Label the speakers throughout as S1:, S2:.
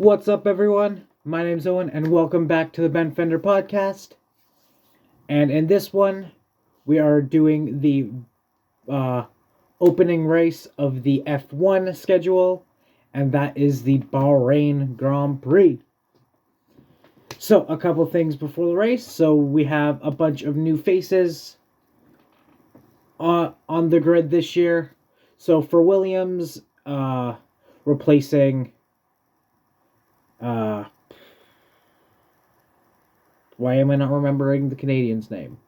S1: What's up, everyone? My name's Owen, and welcome back to the Ben Fender podcast. And in this one, we are doing the opening race of the F1 schedule, and that is the Bahrain Grand Prix. So, a couple things before the race. So, we have a bunch of new faces on the grid this year. So, for Williams, replacing why am I not remembering the Canadian's name?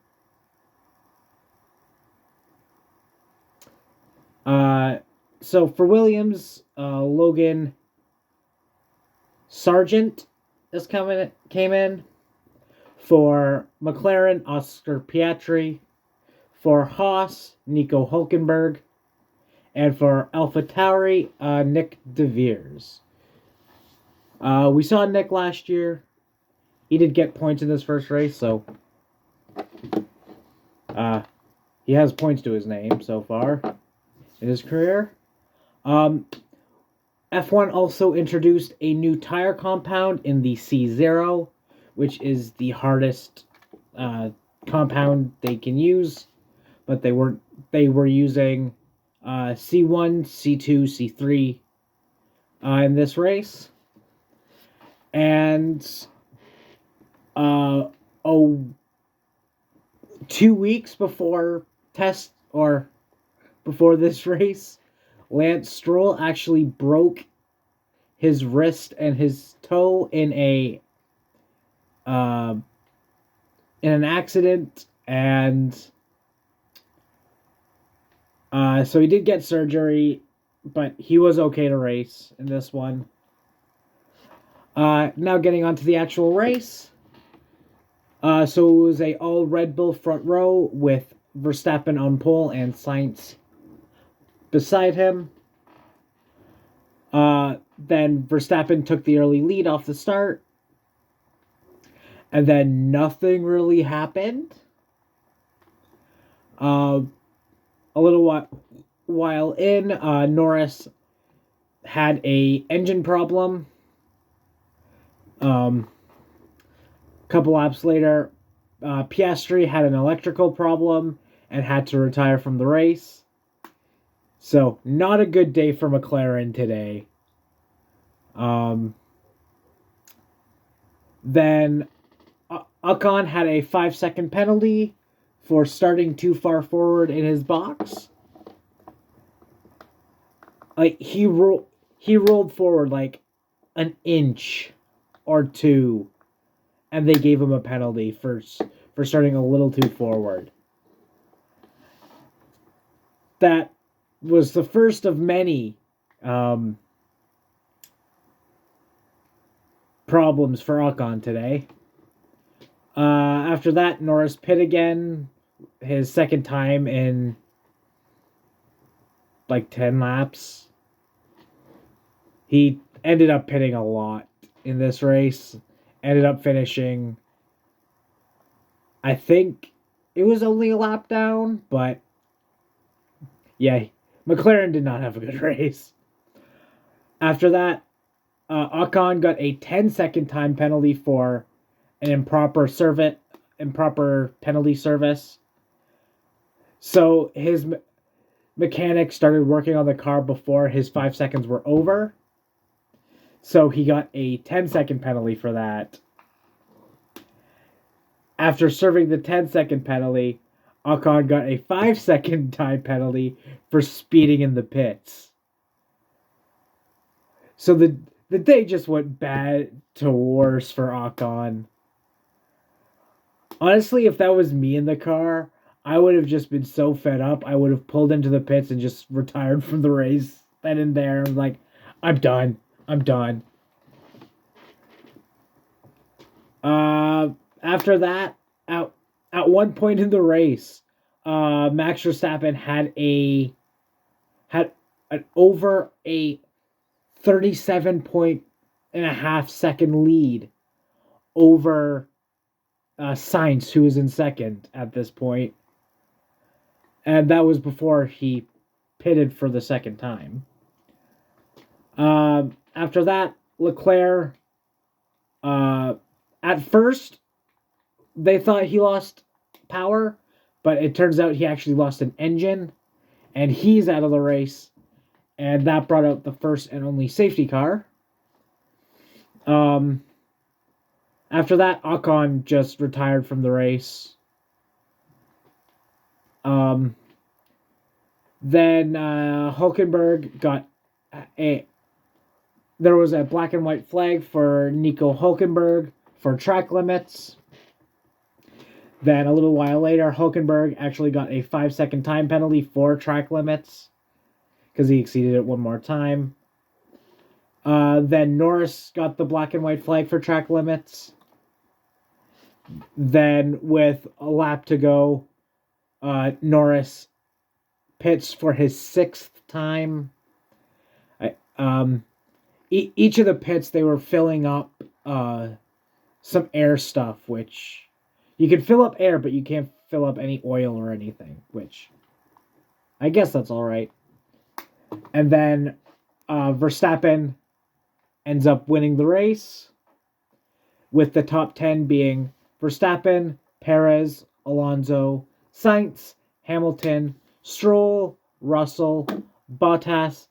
S1: So for Williams, Logan Sargent came in. For McLaren, Oscar Piastri. For Haas, Nico Hulkenberg. And for AlphaTauri, Nick De Vries. We saw Nick last year. He did get points in this first race, so he has points to his name so far in his career. F1 also introduced a new tire compound in the C0, which is the hardest compound they can use, but they were using C1, C2, C3 in this race. And 2 weeks before before this race, Lance Stroll actually broke his wrist and his toe in an accident, and so he did get surgery, but he was okay to race in this one. Now getting on to the actual race. So it was a all Red Bull front row with Verstappen on pole and Sainz beside him. Then Verstappen took the early lead off the start. And then nothing really happened. A little while in, Norris had a engine problem. Couple laps later, Piastri had an electrical problem and had to retire from the race. So, not a good day for McLaren today. Then Ocon had a 5-second penalty for starting too far forward in his box. Like he rolled forward like an inch or two, and they gave him a penalty for starting a little too forward. That was the first of many problems for Ocon today. After that, Norris pit again, his second time in like 10 laps. He ended up pitting a lot in this race. Ended up finishing, I think it was only a lap down, but yeah, McLaren did not have a good race. After that, Ocon got a 10-second time penalty for an improper penalty service. So his mechanic started working on the car before his 5 seconds were over. So he got a 10-second penalty for that. After serving the 10-second penalty, Ocon got a 5-second time penalty for speeding in the pits. So the day just went bad to worse for Ocon. Honestly, if that was me in the car, I would have just been so fed up, I would have pulled into the pits and just retired from the race then and there. Like, I'm done. After that, at one point in the race, Max Verstappen had an over a 37.5 second lead over Sainz, who was in second at this point. And that was before he pitted for the second time. After that, Leclerc, at first, they thought he lost power, but it turns out he actually lost an engine, and he's out of the race, and that brought out the first and only safety car. Um, After that, Ocon just retired from the race. Um, then Hulkenberg got a. There was a black and white flag for Nico Hulkenberg for track limits. Then a little while later, Hulkenberg actually got a 5-second time penalty for track limits because he exceeded it one more time. Then Norris got the black and white flag for track limits. Then, with a lap to go, Norris pits for his 6th time. Each of the pits, they were filling up some air stuff, which you can fill up air, but you can't fill up any oil or anything, which I guess that's all right. And then Verstappen ends up winning the race, with the top 10 being Verstappen, Perez, Alonso, Sainz, Hamilton, Stroll, Russell, Bottas,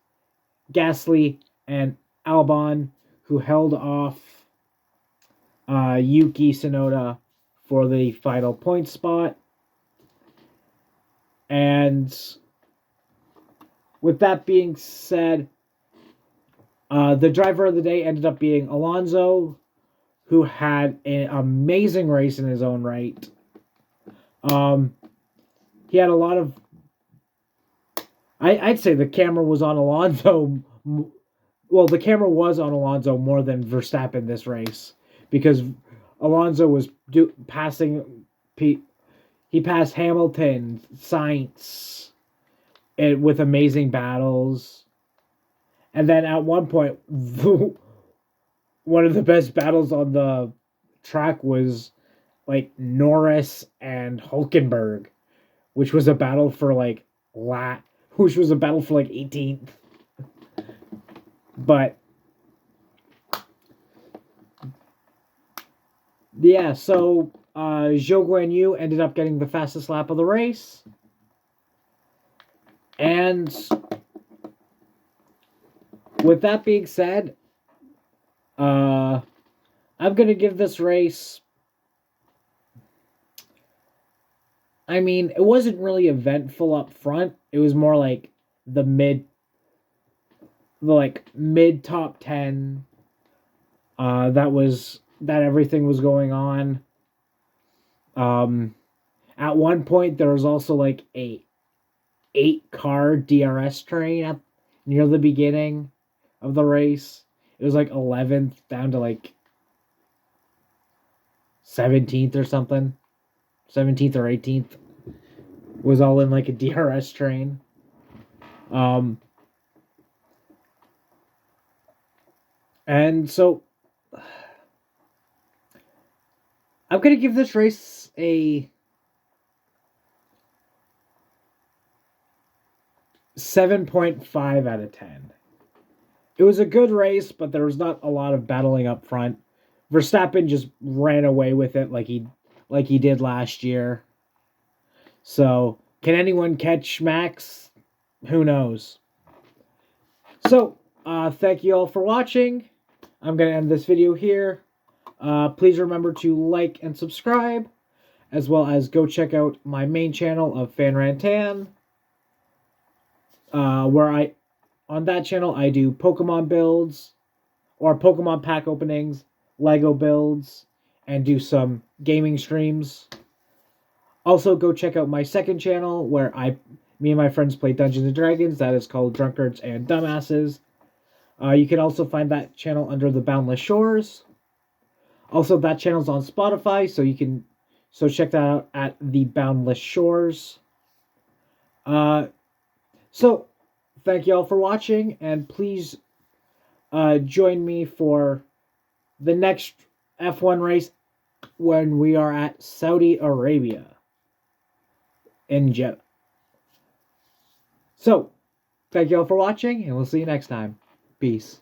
S1: Gasly, and Albon, who held off Yuki Tsunoda for the final point spot. And with that being said, the driver of the day ended up being Alonso, who had an amazing race in his own right. He had a lot of... I'd say the camera was on Alonso. Well, the camera was on Alonso more than Verstappen this race, because Alonso was passing... He passed Hamilton, Sainz, with amazing battles. And then at one point, one of the best battles on the track was like Norris and Hulkenberg, which was a battle for like 18th. But yeah, so Zhou Guanyu ended up getting the fastest lap of the race. And with that being said, I'm going to give this race... I mean, it wasn't really eventful up front. It was more like the mid top 10. That everything was going on. At one point there was also like a 8-car DRS train near the beginning of the race. It was like 11th down to like 17th or something. 17th or 18th was all in like a DRS train. And so I'm going to give this race a 7.5 out of 10. It was a good race, but there was not a lot of battling up front. Verstappen just ran away with it like he did last year. So, can anyone catch Max? Who knows? So, thank you all for watching. I'm going to end this video here. Please remember to like and subscribe, as well as go check out my main channel of FanRantan, where on that channel I do Pokemon builds, or Pokemon pack openings, Lego builds, and do some gaming streams. Also, go check out my second channel, where me and my friends play Dungeons & Dragons. That is called Drunkards and Dumbasses. You can also find that channel under the Boundless Shores. Also, that channel's on Spotify, so check that out at the Boundless Shores. So, thank you all for watching, and please join me for the next F1 race when we are at Saudi Arabia in Jeddah. So, thank you all for watching, and we'll see you next time. Peace.